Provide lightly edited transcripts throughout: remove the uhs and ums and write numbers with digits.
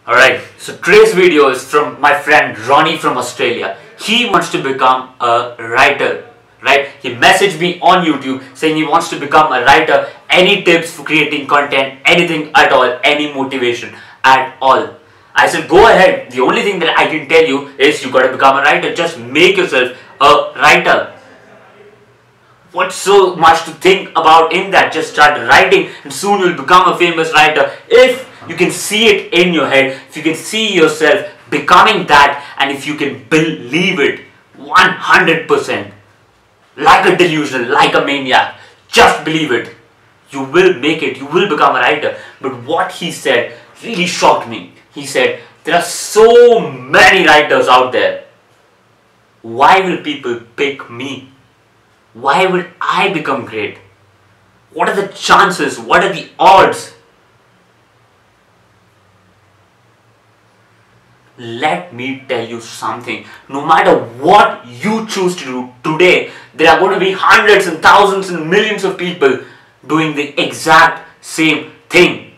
Alright, so today's video is from my friend Ronnie from Australia. He wants to become a writer, right? He messaged me on YouTube saying he wants to become a writer. Any tips for creating content, anything at all, any motivation at all. I said, go ahead. The only thing that I can tell you is you gotta become a writer. Just make yourself a writer. What's so much to think about in that? Just start writing and soon you'll become a famous writer. If you can see it in your head, if you can see yourself becoming that, and if you can believe it 100%, like a delusional, like a maniac, just believe it. You will make it, you will become a writer. But what he said really shocked me. He said, there are so many writers out there. Why will people pick me? Why would I become great? What are the chances? What are the odds? Let me tell you something. No matter what you choose to do today, there are going to be hundreds and thousands and millions of people doing the exact same thing.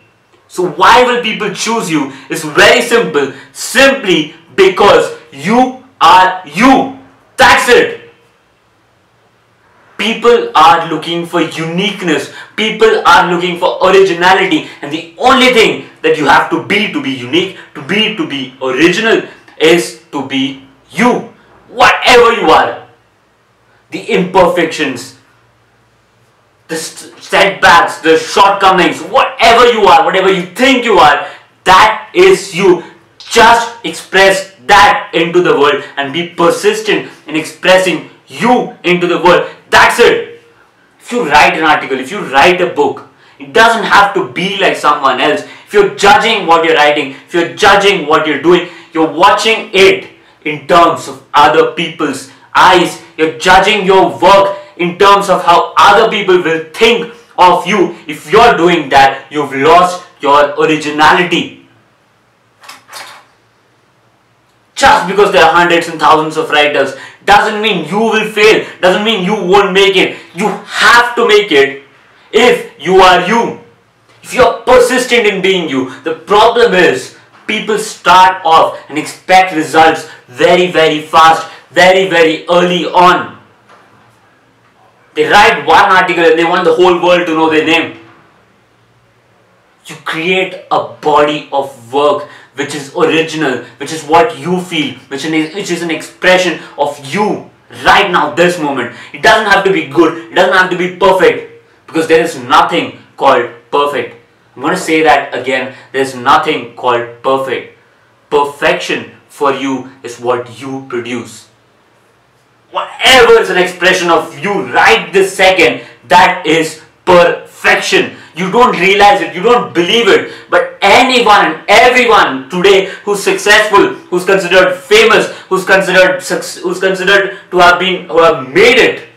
So why will people choose you? It's very simple. Simply because you are you. That's it. People are looking for uniqueness. People are looking for originality. And the only thing that you have to be unique, to be original, is to be you. Whatever you are. The imperfections, the setbacks, the shortcomings, whatever you are, whatever you think you are, that is you. Just express that into the world and be persistent in expressing you into the world. That's it. If you write an article, if you write a book, it doesn't have to be like someone else. If you're judging what you're writing, if you're judging what you're doing, you're watching it in terms of other people's eyes. You're judging your work in terms of how other people will think of you. If you're doing that, you've lost your originality. Just because there are hundreds and thousands of writers doesn't mean you will fail, doesn't mean you won't make it. You have to make it if you are you. If you're persistent in being you. The problem is people start off and expect results very, very fast, very, very early on. They write one article and they want the whole world to know their name. You create a body of work which is original, which is what you feel, which is an expression of you right now, this moment. It doesn't have to be good, it doesn't have to be perfect, because there is nothing called perfect. I'm going to say that again, there's nothing called perfect. Perfection for you is what you produce. Whatever is an expression of you right this second, that is perfection. You don't realize it, you don't believe it, but anyone and everyone today who's successful, who's considered famous, who's considered to have made it,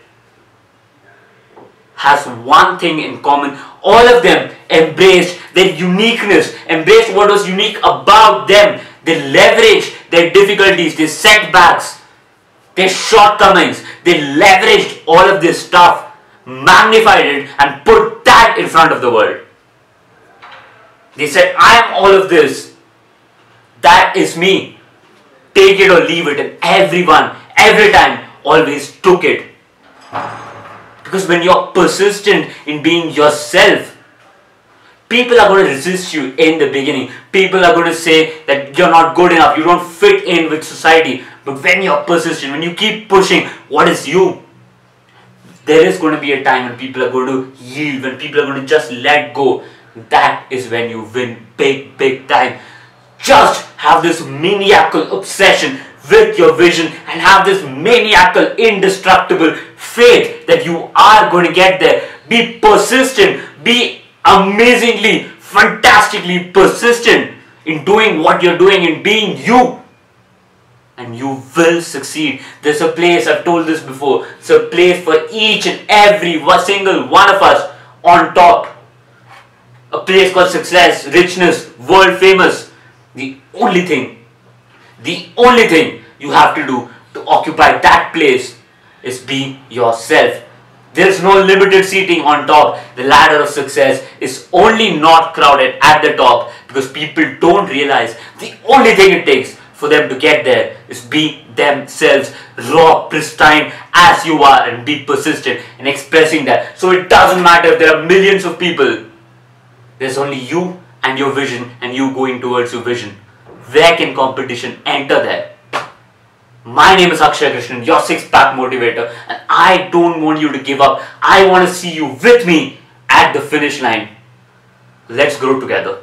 has one thing in common. All of them embraced their uniqueness, embraced what was unique about them. They leveraged their difficulties, their setbacks, their shortcomings. They leveraged all of this stuff, magnified it, and put that in front of the world. They said, I am all of this. That is me. Take it or leave it. And everyone, every time, always took it. Because when you're persistent in being yourself, people are going to resist you in the beginning. People are going to say that you're not good enough, you don't fit in with society. But when you're persistent, when you keep pushing what is you, there is going to be a time when people are going to yield, when people are going to just let go. That is when you win big, big time. Just have this maniacal obsession with your vision and have this maniacal, indestructible faith that you are going to get there. Be persistent. Be amazingly, fantastically persistent in doing what you're doing, in being you. And you will succeed. There's a place, I've told this before, there's a place for each and every single one of us on top. A place called success, richness, world famous. The only thing you have to do to occupy that place is be yourself. There's no limited seating on top. The ladder of success is only not crowded at the top. Because people don't realize the only thing it takes for them to get there is be themselves, raw, pristine as you are, and be persistent in expressing that. So it doesn't matter if there are millions of people. There's only you and your vision, and you going towards your vision. Where can competition enter there? My name is Akshay Krishnan, your six-pack motivator, and I don't want you to give up. I want to see you with me at the finish line. Let's grow together.